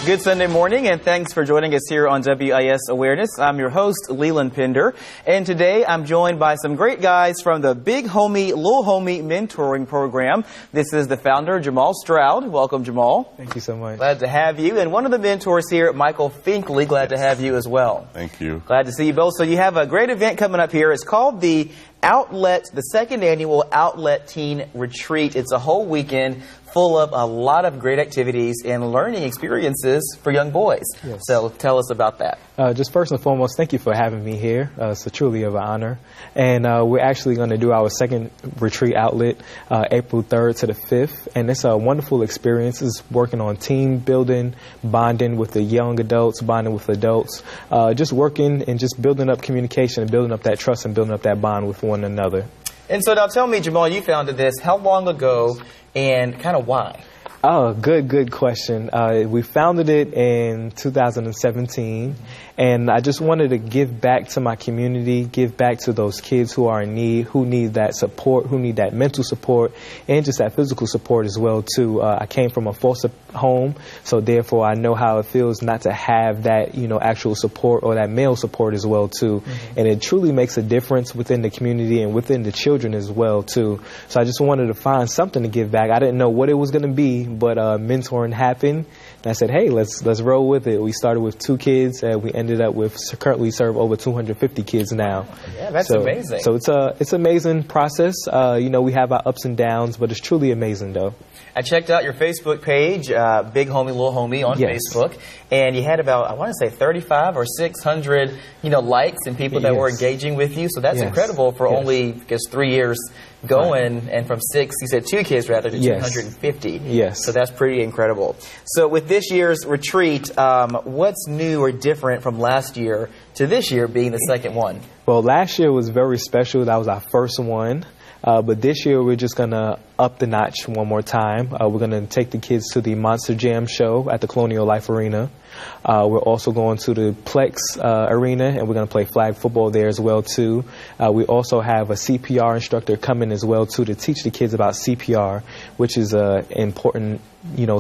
Good Sunday morning, and thanks for joining us here on WIS Awareness. I'm your host, Leland Pender, and today I'm joined by some great guys from the Big Homie, Little Homie Mentoring Program. This is the founder, Jamal Stroud. Welcome, Jamal. Thank you so much. Glad to have you. And one of the mentors here, Michael Finkley. Glad to have you as well. Thank you. Glad to see you both. So you have a great event coming up here. It's called the second annual Outlet Teen Retreat. It's a whole weekend full of a lot of great activities and learning experiences for young boys. Yes. So tell us about that. Just first and foremost, thank you for having me here. It's truly of an honor. And we're actually going to do our second retreat outlet April 3rd to the 5th. And it's a wonderful experience. It's working on team building, bonding with the young adults, bonding with adults, just working and just building up communication and building up that trust and building up that bond with one another. And so now tell me, Jamal, you founded this. How long ago and kind of why? Oh, good question. We founded it in 2017, and I just wanted to give back to my community, give back to those kids who are in need, who need that support, who need that mental support, and just that physical support as well, too. I came from a foster home, so therefore I know how it feels not to have that, actual support or that male support as well, too. Mm-hmm. And it truly makes a difference within the community and within the children as well, too. So I just wanted to find something to give back. I didn't know what it was going to be, but mentoring happened, and I said, hey, let's roll with it. We started with 2 kids, and we ended up with currently serve over 250 kids now. Yeah, that's amazing. So it's an amazing process. We have our ups and downs, but it's truly amazing, though. I checked out your Facebook page, Big Homie, Little Homie on Facebook, and you had about, I want to say 35 or 600, likes and people that were engaging with you. So that's incredible for only, I guess, 3 years going, and from 6, you said 2 kids rather, to 250. Yes. So that's pretty incredible. So with this year's retreat, what's new or different from last year to this year being the second one? Well, last year was very special. That was our first one. But this year, we're just going to up the notch one more time. We're going to take the kids to the Monster Jam show at the Colonial Life Arena. We're also going to the Plex Arena, and we're going to play flag football there as well, too. We also have a CPR instructor coming as well, too, to teach the kids about CPR, which is an important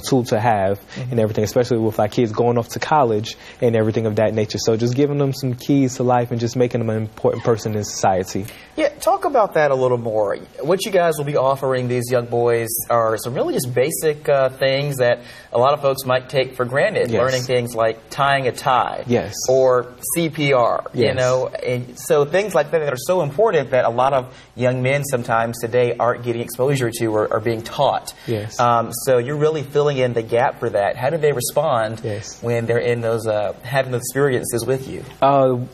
tool to have and everything, especially with our kids going off to college and everything of that nature. So just giving them some keys to life and just making them an important person in society. Yeah, talk about that a little more. What you guys will be offering these young boys are some really just basic things that a lot of folks might take for granted. Yes. Learning things like tying a tie. Yes. Or CPR, yes. And so things like that are so important that a lot of young men sometimes today aren't getting exposure to or are being taught. Yes. So you're really filling in the gap for that. How do they respond when they're in those having those experiences with you?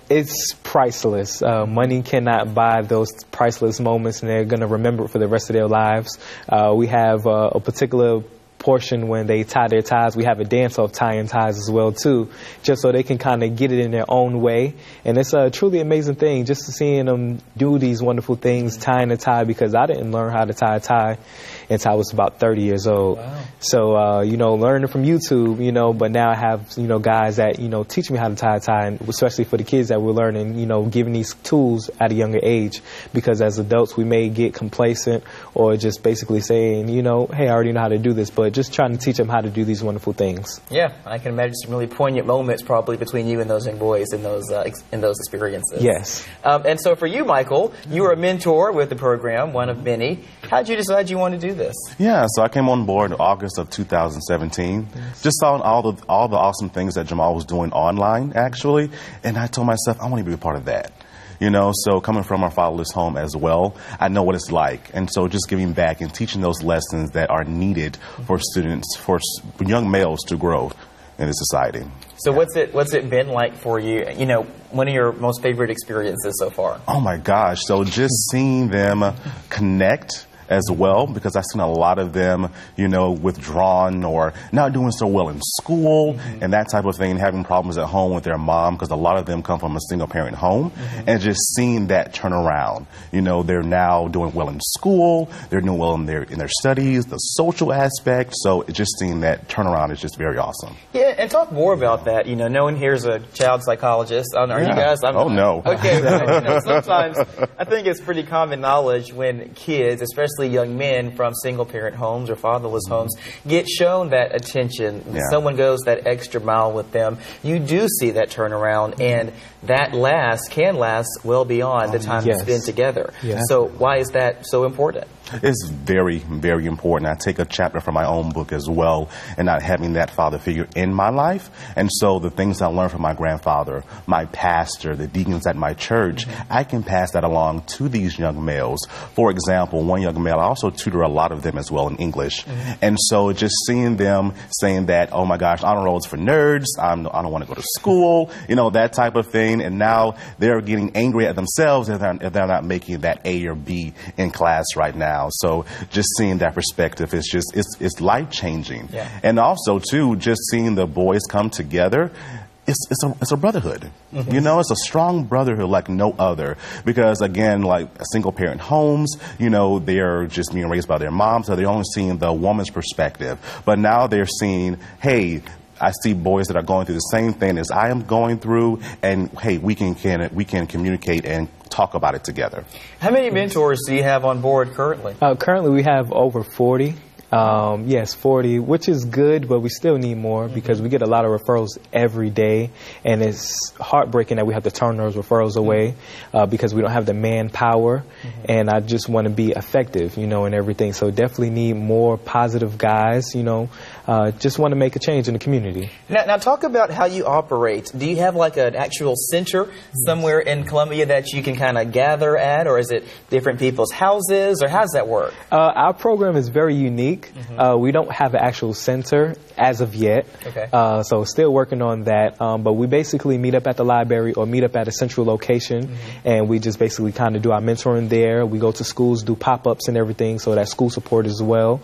It's priceless. Money cannot buy those priceless moments, and they're going to remember it for the rest of their lives. We have a particular portion when they tie their ties. We have a dance of tying ties as well, too, just so they can kind of get it in their own way. And it's a truly amazing thing just seeing them do these wonderful things, tying a tie, because I didn't learn how to tie a tie until I was about 30 years old. Wow. So, learning from YouTube, but now I have, guys that, teach me how to tie a tie, and especially for the kids that we're learning, giving these tools at a younger age, because as adults, we may get complacent or just basically saying, hey, I already know how to do this, but just trying to teach them how to do these wonderful things. Yeah, I can imagine some really poignant moments probably between you and those young boys in those experiences. Yes. And so for you, Michael, you were a mentor with the program, one of many. How did you decide you wanted to do this? Yeah, so I came on board in August of 2017. Yes. Just saw all the awesome things that Jamal was doing online, actually, and I told myself I want to be a part of that. So coming from our fatherless home as well, I know what it's like. And so just giving back and teaching those lessons that are needed for students, for young males to grow in this society. So what's it been like for you? One of your most favorite experiences so far? Oh, my gosh. So just seeing them connect as well, because I've seen a lot of them, withdrawn or not doing so well in school and that type of thing, and having problems at home with their mom, because a lot of them come from a single parent home, and just seeing that turn around. They're now doing well in school, they're doing well in their studies, the social aspect, so just seeing that turnaround is just very awesome. Yeah, and talk more about that. No one here's a child psychologist. Are you guys? No. Okay, sometimes I think it's pretty common knowledge when kids, especially especially young men from single-parent homes or fatherless homes, get shown that attention. Yeah. Someone goes that extra mile with them. You do see that turnaround, and that can last well beyond the time you spend together. Yeah. So why is that so important? It's very, very important. I take a chapter from my own book as well, and not having that father figure in my life. And so the things I learned from my grandfather, my pastor, the deacons at my church, I can pass that along to these young males. For example, one young male, I also tutor a lot of them as well in English. And so just seeing them saying that, oh my gosh, honor roll is for nerds, I don't want to go to school, you know, that type of thing. And now they're getting angry at themselves if they're not making that A or B in class right now. So just seeing that perspective is just, it's life-changing. Yeah. And also, too, just seeing the boys come together, it's a brotherhood. You know, it's a strong brotherhood like no other. Because, again, like single-parent homes, you know, they're just being raised by their moms, so they're only seeing the woman's perspective. But now they're seeing, hey, I see boys that are going through the same thing as I am going through, and hey, we can communicate and talk about it together. How many mentors do you have on board currently? Currently, we have over 40. Yes, 40, which is good, but we still need more because we get a lot of referrals every day, and it's heartbreaking that we have to turn those referrals away because we don't have the manpower, and I just want to be effective, you know, and everything. So definitely need more positive guys, you know, just want to make a change in the community. Now talk about how you operate. Do you have like an actual center somewhere in Columbia that you can kind of gather at, or is it different people's houses, or how does that work? Our program is very unique. We don't have an actual center as of yet, so still working on that, but we basically meet up at the library or meet up at a central location, and we just basically kind of do our mentoring there. We go to schools, do pop-ups and everything, so that school support as well.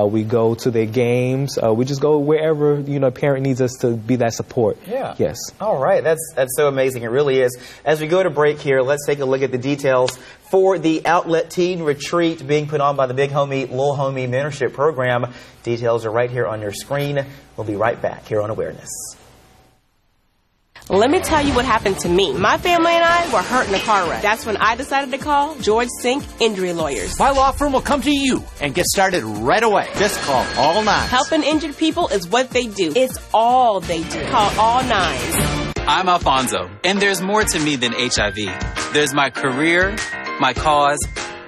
We go to their games. We just go wherever, you know, a parent needs us to be that support. Yeah. Yes. All right. That's so amazing. It really is. As we go to break here, let's take a look at the details for the Outlet Teen Retreat being put on by the Big Homie, Little Homie Mentorship Program. Details are right here on your screen. We'll be right back here on Awareness. Let me tell you what happened to me. My family and I were hurt in a car wreck. That's when I decided to call George Sink Injury Lawyers. My law firm will come to you and get started right away. Just call all nines. Helping injured people is what they do. It's all they do. Call all nines. I'm Alfonso, and there's more to me than HIV. There's my career, my cause,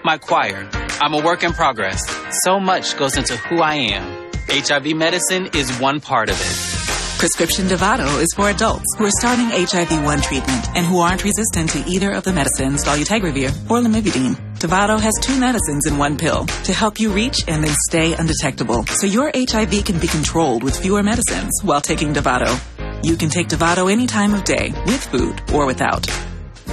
my choir. I'm a work in progress. So much goes into who I am. HIV medicine is one part of it. Prescription Dovato is for adults who are starting HIV-1 treatment and who aren't resistant to either of the medicines dolutegravir or lamivudine. Dovato has 2 medicines in 1 pill to help you reach and then stay undetectable, so your HIV can be controlled with fewer medicines while taking Dovato. You can take Dovato any time of day, with food or without.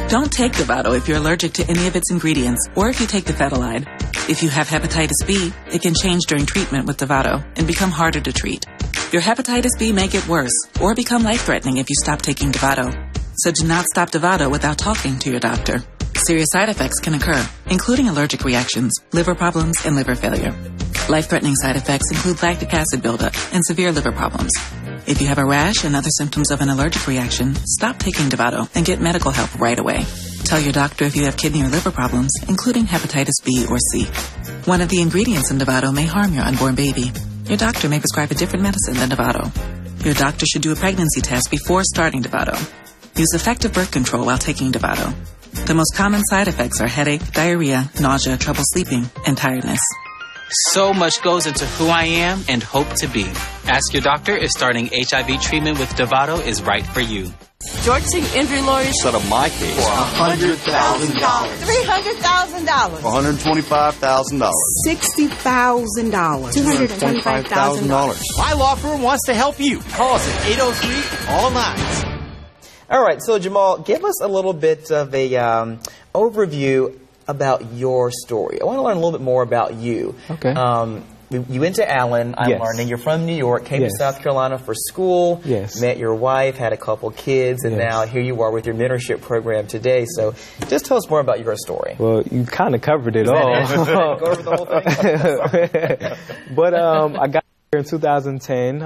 Don't take Dovato if you're allergic to any of its ingredients or if you take dofetilide. If you have hepatitis B, it can change during treatment with Dovato and become harder to treat. Your hepatitis B may get worse or become life-threatening if you stop taking Dovato. So do not stop Dovato without talking to your doctor. Serious side effects can occur, including allergic reactions, liver problems, and liver failure. Life-threatening side effects include lactic acid buildup and severe liver problems. If you have a rash and other symptoms of an allergic reaction, stop taking Dovato and get medical help right away. Tell your doctor if you have kidney or liver problems, including hepatitis B or C. One of the ingredients in Dovato may harm your unborn baby. Your doctor may prescribe a different medicine than Dovato. Your doctor should do a pregnancy test before starting Dovato. Use effective birth control while taking Dovato. The most common side effects are headache, diarrhea, nausea, trouble sleeping, and tiredness. So much goes into who I am and hope to be. Ask your doctor if starting HIV treatment with Dovato is right for you. George Sink Injury Lawyers. Settle my case for $100,000. $300,000. $125,000. $60,000. $225,000. My law firm wants to help you. Call us at 803 all nines. All right, so Jamal, give us a little bit of a overview about your story. I want to learn a little bit more about you. Okay. You went to Allen, I'm learning. You're from New York, came to South Carolina for school, met your wife, had a couple kids, and now here you are with your mentorship program today. So just tell us more about your story. Well, you kind of covered it all. Go over the whole thing? But I got here in 2010.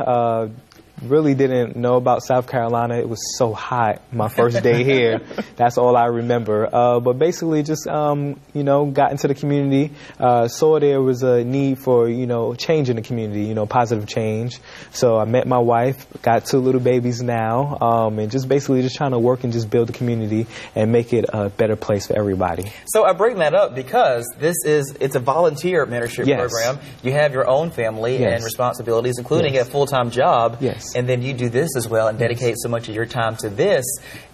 really didn't know about South Carolina. It was so hot my first day here. That's all I remember. But basically just, you know, got into the community, saw there was a need for, you know, change in the community, you know, positive change. So I met my wife, got 2 little babies now, and just basically just trying to work and just build the community and make it a better place for everybody. So I bring that up because it's a volunteer mentorship program. You have your own family and responsibilities, including a full-time job. And then you do this as well and dedicate so much of your time to this.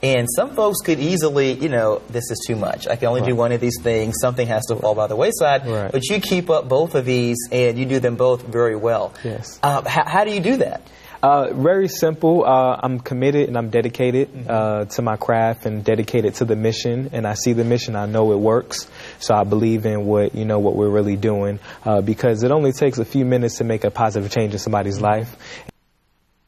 And some folks could easily, you know, this is too much. I can only do one of these things. Something has to fall by the wayside. But you keep up both of these and you do them both very well. How do you do that? Very simple. I'm committed and I'm dedicated to my craft and dedicated to the mission. And I see the mission. I know it works. So I believe in what we're really doing because it only takes a few minutes to make a positive change in somebody's life.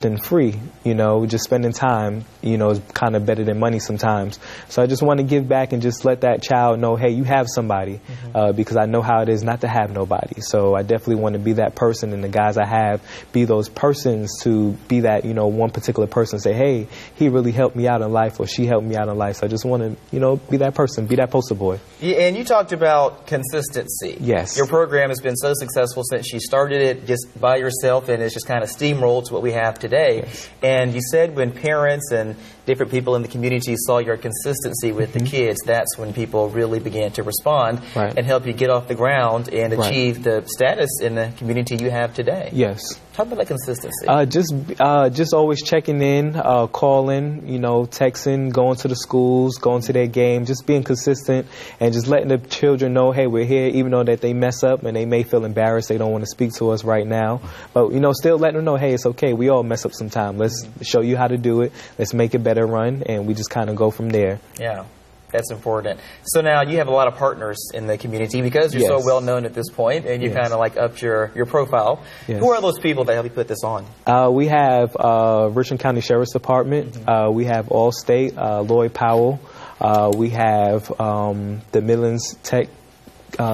And free, you know, just spending time, you know, is kind of better than money sometimes. So I just want to give back and just let that child know, hey, you have somebody, because I know how it is not to have nobody. So I definitely want to be that person, and the guys I have be those persons to be that, you know, one particular person, say, hey, he really helped me out in life, or she helped me out in life. So I just want to, you know, be that person, be that poster boy. Yeah, and you talked about consistency. Yes. Your program has been so successful since you started it just by yourself, and it's just kind of steamrolled to what we have today. And you said when parents and different people in the community saw your consistency with the kids, that's when people really began to respond and help you get off the ground and achieve the status in the community you have today. Yes. Talk about that consistency. Just always checking in, calling, you know, texting, going to the schools, going to their game, just being consistent and just letting the children know, hey, we're here, even though that they mess up and they may feel embarrassed, they don't want to speak to us right now. But, you know, still letting them know, hey, it's okay. We all mess up sometime. Let's show you how to do it. Let's make it better run, and we just kind of go from there. Yeah. That's important. So now you have a lot of partners in the community because you're so well known at this point, and you kind of like upped your profile. Who are those people that help you put this on? We have Richland County Sheriff's Department. We have Allstate, Lloyd Powell. We have the Midlands Tech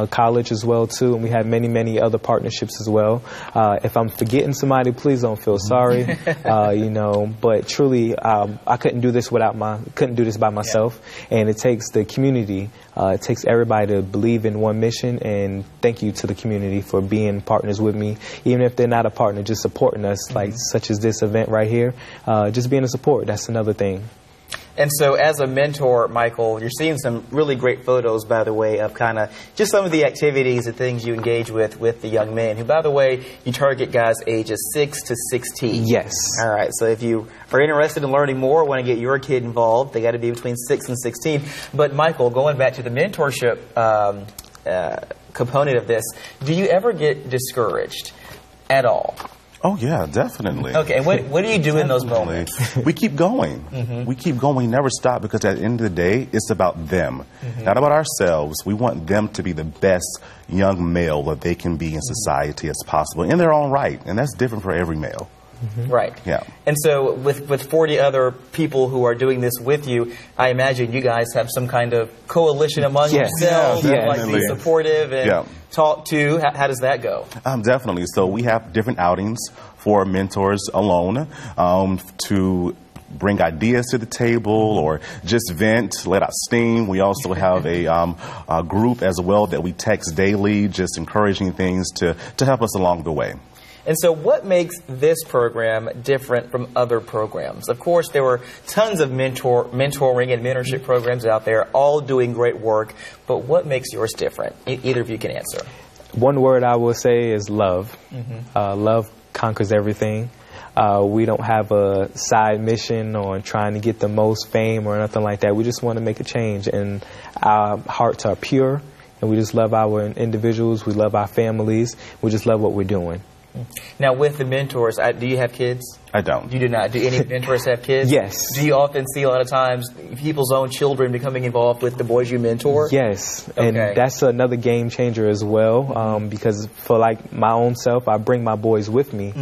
College as well too, and we have many other partnerships as well. If I'm forgetting somebody, please don't feel sorry. You know, but truly, I couldn't do this by myself, and it takes the community. It takes everybody to believe in one mission, and thank you to the community for being partners with me, even if they're not a partner, just supporting us, like such as this event right here. Just being a support, that's another thing. And so as a mentor, Michael, you're seeing some really great photos, by the way, of kind of just some of the activities and things you engage with the young men, who, by the way, you target guys ages 6 to 16. Yes. All right. So if you are interested in learning more, want to get your kid involved, they got to be between 6 and 16. But, Michael, going back to the mentorship component of this, do you ever get discouraged at all? Oh, yeah, definitely. Okay, and what do you do in those moments? We keep going. We keep going. We never stop, because at the end of the day, it's about them, not about ourselves. We want them to be the best young male that they can be in society as possible in their own right, and that's different for every male. Right. Yeah. And so with 40 other people who are doing this with you, I imagine you guys have some kind of coalition among yourselves that might be supportive and talk to. How does that go? Definitely. So we have different outings for mentors alone to bring ideas to the table or just vent, let out steam. We also have a group as well that we text daily, just encouraging things to help us along the way. And so what makes this program different from other programs? Of course, there were tons of mentoring and mentorship programs out there, all doing great work. But what makes yours different? Either of you can answer. One word I will say is love. Love conquers everything. We don't have a side mission on trying to get the most fame or nothing like that. We just want to make a change, and our hearts are pure, and we just love our individuals. We love our families. We just love what we're doing. Now, with the mentors, do you have kids? I don't. You do not. Do any mentors have kids? Yes. Do you often see a lot of times people's own children becoming involved with the boys you mentor? Yes. Okay. And that's another game changer as well, because for like my own self, I bring my boys with me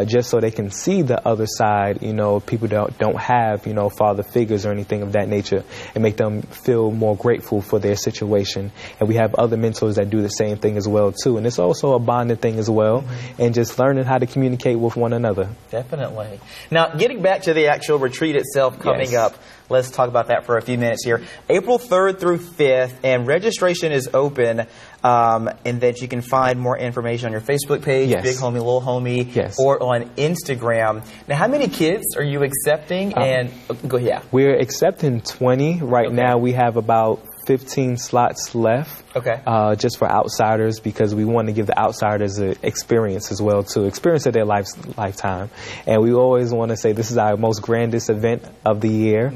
just so they can see the other side, you know, people don't have, you know, father figures or anything of that nature, and make them feel more grateful for their situation. And we have other mentors that do the same thing as well, too. And it's also a bonding thing as well. And and just learning how to communicate with one another. Definitely. Now, getting back to the actual retreat itself coming up, let's talk about that for a few minutes here. April 3rd through 5th, and registration is open, and that you can find more information on your Facebook page, Big Homie, Little Homie, or on Instagram. Now, how many kids are you accepting? And go ahead. We're accepting 20 right now. We have about 15 slots left. Just for outsiders, because we want to give the outsiders an experience as well, to experience of their lifetime. And we always want to say this is our most grandest event of the year,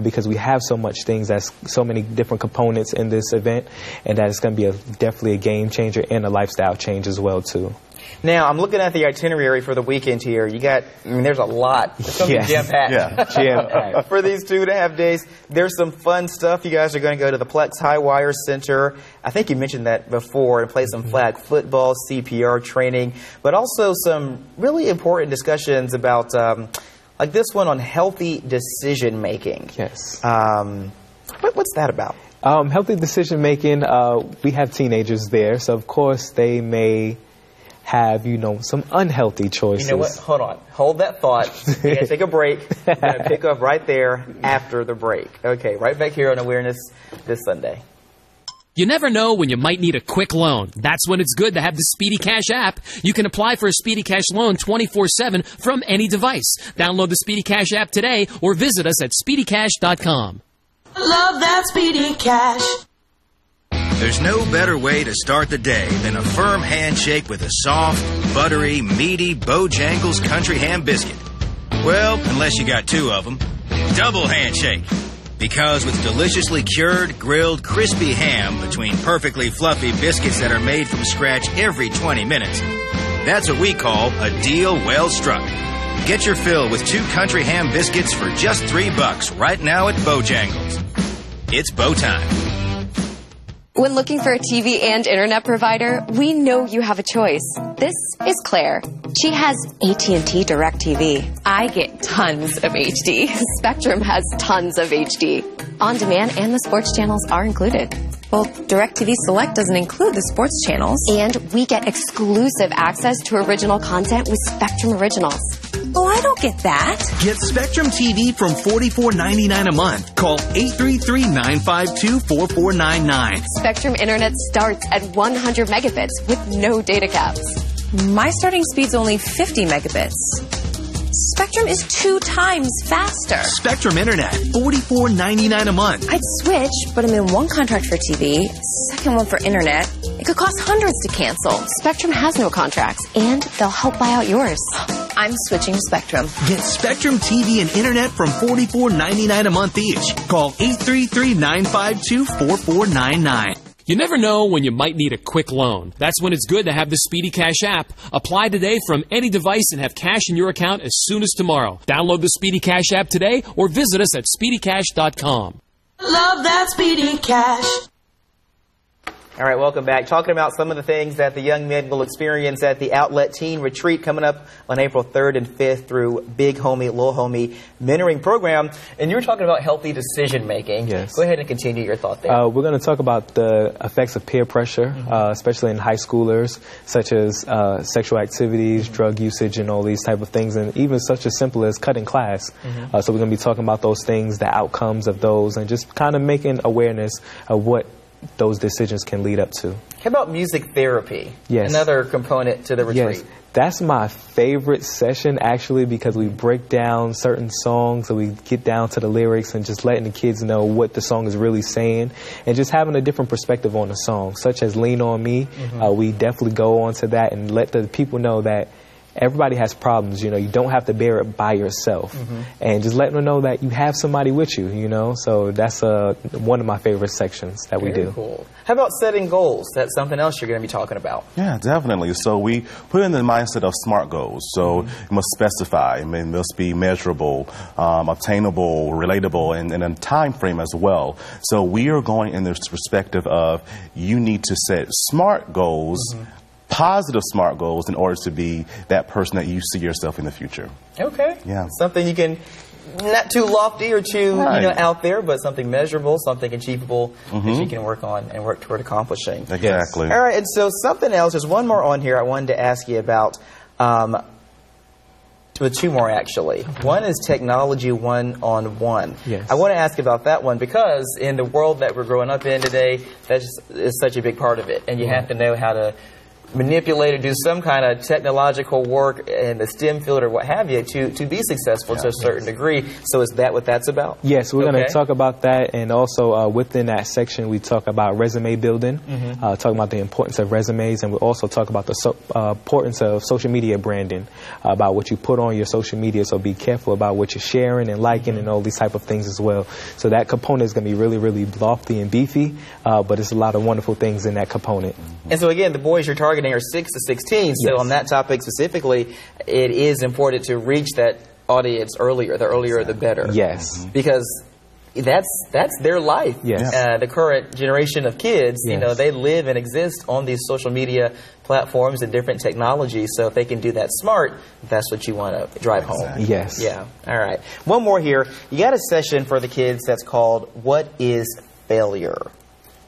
because we have so much things, that's so many different components in this event, and that it's going to be definitely a game changer and a lifestyle change as well too. Now, I'm looking at the itinerary for the weekend here. You got, I mean, there's a lot. It's going to be jam-packed. Jam-packed. For these 2.5 days, there's some fun stuff. You guys are going to go to the Plex High Wire Center. I think you mentioned that before, and play some flag football, CPR training, but also some really important discussions about, like this one on healthy decision-making. Yes. What's that about? Healthy decision-making, we have teenagers there, so of course they may have, you know, some unhealthy choices. You know what? Hold on. Hold that thought. We're going to take a break. We're going to pick up right there after the break. Okay, right back here on Awareness this Sunday. You never know when you might need a quick loan. That's when it's good to have the Speedy Cash app. You can apply for a Speedy Cash loan 24/7 from any device. Download the Speedy Cash app today or visit us at speedycash.com. Love that Speedy Cash. There's no better way to start the day than a firm handshake with a soft, buttery, meaty Bojangles Country Ham Biscuit. Well, unless you got two of them. Double handshake. Because with deliciously cured, grilled, crispy ham between perfectly fluffy biscuits that are made from scratch every 20 minutes, that's what we call a deal well struck. Get your fill with 2 country ham biscuits for just $3 right now at Bojangles. It's Bo time. When looking for a TV and internet provider, we know you have a choice. This is Claire. She has AT&T DirecTV. I get tons of HD. Spectrum has tons of HD. On demand and the sports channels are included. Well, DirecTV Select doesn't include the sports channels. And we get exclusive access to original content with Spectrum Originals. Oh, I don't get that. Get Spectrum TV from $44.99 a month. Call 833-952-4499. Spectrum Internet starts at 100 megabits with no data caps. My starting speed's only 50 megabits. Spectrum is 2 times faster. Spectrum Internet, $44.99 a month. I'd switch, but I'm in one contract for TV, second one for internet. It could cost hundreds to cancel. Spectrum has no contracts, and they'll help buy out yours. I'm switching to Spectrum. Get Spectrum TV and internet from $44.99 a month each. Call 833-952-4499. You never know when you might need a quick loan. That's when it's good to have the Speedy Cash app. Apply today from any device and have cash in your account as soon as tomorrow. Download the Speedy Cash app today or visit us at speedycash.com. Love that Speedy Cash. All right, welcome back. Talking about some of the things that the young men will experience at the Outlet Teen Retreat coming up on April 3rd and 5th through Big Homie, Little Homie mentoring program. And you were talking about healthy decision making. Yes. Go ahead and continue your thought there. We're going to talk about the effects of peer pressure, especially in high schoolers, such as sexual activities, drug usage, and all these type of things, and even such as simple as cutting class. So we're going to be talking about those things, the outcomes of those, and just kind of making awareness of what those decisions can lead up to. How about music therapy? Yes. Another component to the retreat. Yes. That's my favorite session, actually, because we break down certain songs, so we get down to the lyrics and just letting the kids know what the song is really saying and just having a different perspective on the song, such as Lean On Me. We definitely go on to that and let the people know that everybody has problems, you know, you don't have to bear it by yourself. And just letting them know that you have somebody with you, you know. So that's one of my favorite sections that we do. Cool. How about setting goals? That's something else you're going to be talking about. Yeah, definitely. So we put in the mindset of SMART goals. So it must specify, it must be measurable, obtainable, relatable, and in a time frame as well. So we are going in this perspective of you need to set SMART goals, positive SMART goals, in order to be that person that you see yourself in the future. Okay. Yeah. Something you can, not too lofty or too out there, but something measurable, something achievable that you can work on and work toward accomplishing. Exactly. All right, and so something else, there's one more on here I wanted to ask you about. With two more, actually. One is technology one-on-one. Yes. I want to ask about that one because in the world that we're growing up in today, that is such a big part of it. And you have to know how to manipulate or do some kind of technological work in the STEM field or what have you to be successful to a certain degree. So is that what that's about? Yes, we're going to talk about that, and also within that section we talk about resume building, talking about the importance of resumes, and we'll also talk about the importance of social media branding, about what you put on your social media, so be careful about what you're sharing and liking and all these type of things as well. So that component is going to be really, really lofty and beefy, but it's a lot of wonderful things in that component. And so again, the boys you're targeting are 6 to 16, so on that topic specifically, it is important to reach that audience earlier. The earlier, the better. Yes. Because that's their life. Yes. The current generation of kids, you know, they live and exist on these social media platforms and different technologies, so if they can do that smart, that's what you want to drive home. Yes. Yeah. All right. One more here. You got a session for the kids that's called What is Failure?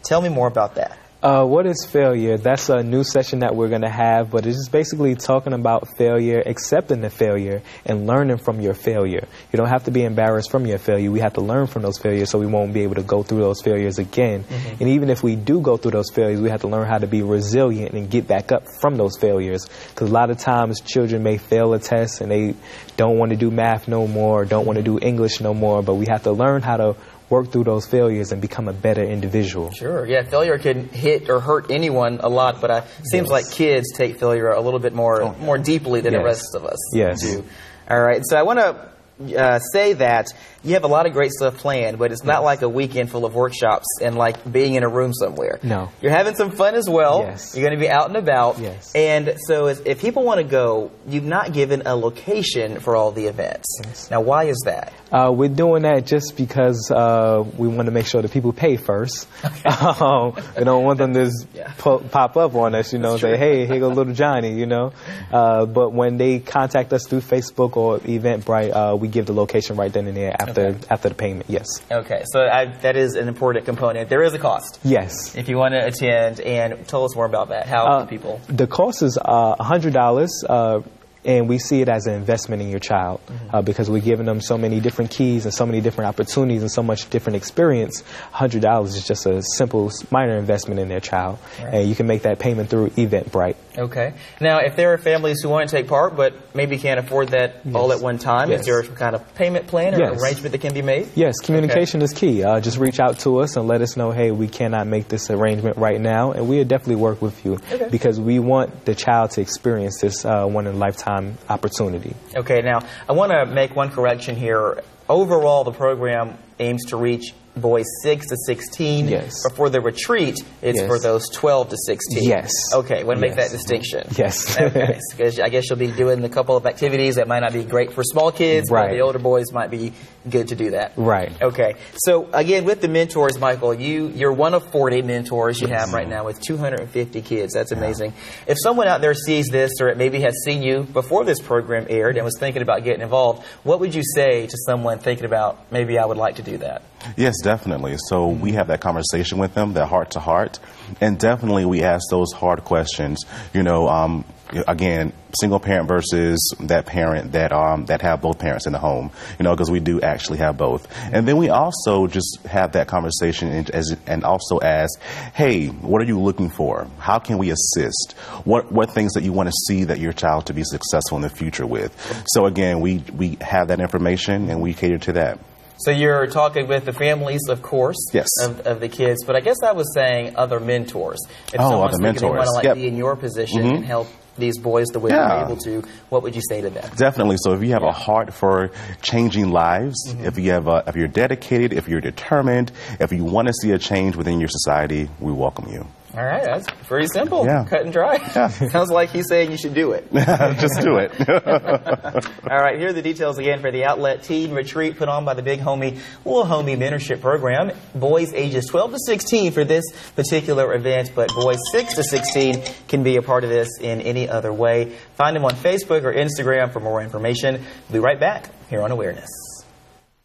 Tell me more about that. What is failure? That's a new session that we're going to have, but it's just basically talking about failure, accepting the failure, and learning from your failure. You don't have to be embarrassed from your failure. We have to learn from those failures so we won't be able to go through those failures again. And even if we do go through those failures, we have to learn how to be resilient and get back up from those failures. Because a lot of times children may fail a test and they don't want to do math no more, don't want to do English no more, but we have to learn how to work through those failures and become a better individual. Sure, yeah, failure can hit or hurt anyone a lot, but it seems like kids take failure a little bit more deeply than the rest of us do. All right, so I want to say that you have a lot of great stuff planned, but it's not like a weekend full of workshops and like being in a room somewhere. No. You're having some fun as well. Yes. You're going to be out and about. Yes. And so if people want to go, you've not given a location for all the events. Yes. Now, why is that? We're doing that just because we want to make sure that people pay first. We don't want them to just pop up on us, you know, say, hey, here go little Johnny, you know. But when they contact us through Facebook or Eventbrite, we give the location right then and there after the payment, yes. Okay, so that is an important component. There is a cost. Yes. If you want to attend, and tell us more about that. How can people? The cost is $100. And we see it as an investment in your child because we're giving them so many different keys and so many different opportunities and so much different experience. $100 is just a simple, minor investment in their child. Right. And you can make that payment through Eventbrite. Okay. Now, if there are families who want to take part but maybe can't afford that all at one time, is there some kind of payment plan or arrangement that can be made? Yes, communication is key. Just reach out to us and let us know, hey, we cannot make this arrangement right now, and we'll definitely work with you because we want the child to experience this one-in-a-lifetime opportunity. Okay, now I want to make one correction here. Overall, the program aims to reach boys 6 to 16. Yes. But for the retreat, it's for those 12 to 16. Yes. Okay, want to make that distinction. Yes. Okay, because I guess you'll be doing a couple of activities that might not be great for small kids, but the older boys might be good to do that. Right. Okay, so again, with the mentors, Michael, you're one of 40 mentors you have right now with 250 kids. That's amazing. If someone out there sees this or maybe has seen you before this program aired and was thinking about getting involved, what would you say to someone thinking about, maybe I would like to do that? Yes, definitely. So we have that conversation with them, that heart to heart, and definitely we ask those hard questions. You know, again, single parent versus that parent that have both parents in the home. You know, because we do actually have both. And then we also just have that conversation and also ask, hey, what are you looking for? How can we assist? What things that you want to see that your child to be successful in the future with? So again, we have that information and we cater to that. So you're talking with the families, of course, of the kids, but I guess I was saying other mentors. If someone's thinking they want to be in your position and help these boys the way you're able to, what would you say to them? Definitely. So if you have a heart for changing lives, if you're dedicated, if you're determined, if you want to see a change within your society, we welcome you. All right, that's pretty simple, cut and dry. Sounds like he's saying you should do it. Just do it. All right, here are the details again for the Outlet Teen Retreat put on by the Big Homie, Little Homie Mentorship Program. Boys ages 12 to 16 for this particular event, but boys 6 to 16 can be a part of this in any other way. Find them on Facebook or Instagram for more information. We'll be right back here on Awareness.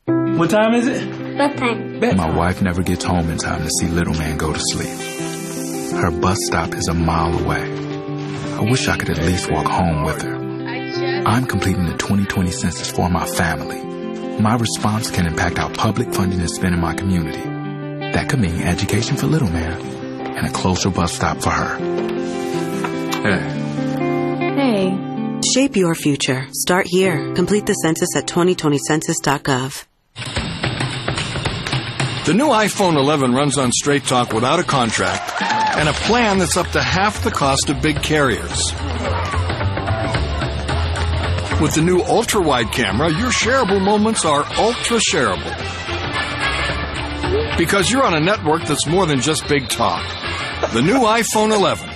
What time is it? Bedtime. My wife never gets home in time to see little man go to sleep. Her bus stop is a mile away. I wish I could at least walk home with her. I'm completing the 2020 census for my family. My response can impact how public funding is spent in my community. That could mean education for little man and a closer bus stop for her. Hey. Shape your future. Start here. Complete the census at 2020census.gov. The new iPhone 11 runs on Straight Talk without a contract and a plan that's up to half the cost of big carriers. With the new ultra-wide camera, your shareable moments are ultra-shareable. Because you're on a network that's more than just big talk. The new iPhone 11.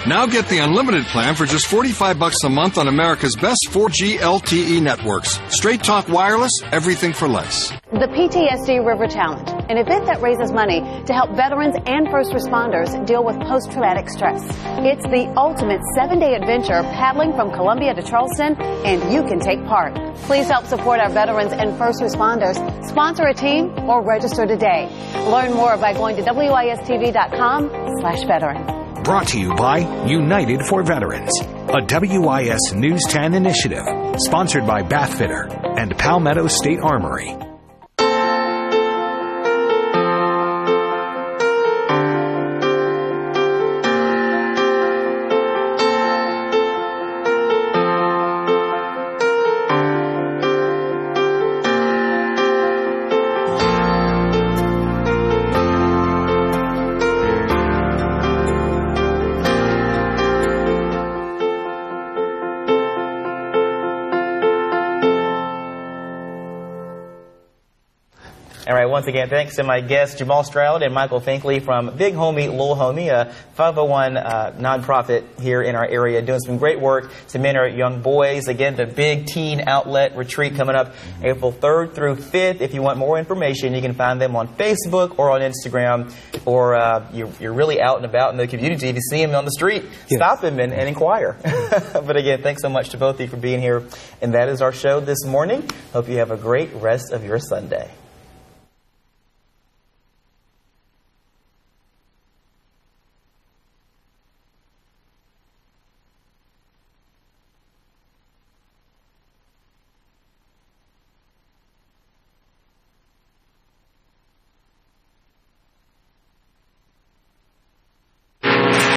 Now get the unlimited plan for just $45 a month on America's best 4G LTE networks. Straight Talk Wireless, everything for less. The PTSD River Challenge, an event that raises money to help veterans and first responders deal with post-traumatic stress. It's the ultimate 7-day adventure paddling from Columbia to Charleston, and you can take part. Please help support our veterans and first responders. Sponsor a team or register today. Learn more by going to wistv.com/veterans. Brought to you by United for Veterans, a WIS News 10 initiative, sponsored by Bathfitter and Palmetto State Armory. All right, once again, thanks to my guests, Jamal Stroud and Michael Finkley from Big Homie, Little Homie, a 501 nonprofit here in our area, doing some great work to mentor young boys. Again, the Big Teen Outlet Retreat coming up April 3rd through 5th. If you want more information, you can find them on Facebook or on Instagram, or you're really out and about in the community. If you see them on the street, stop them and inquire. But again, thanks so much to both of you for being here. And that is our show this morning. Hope you have a great rest of your Sunday.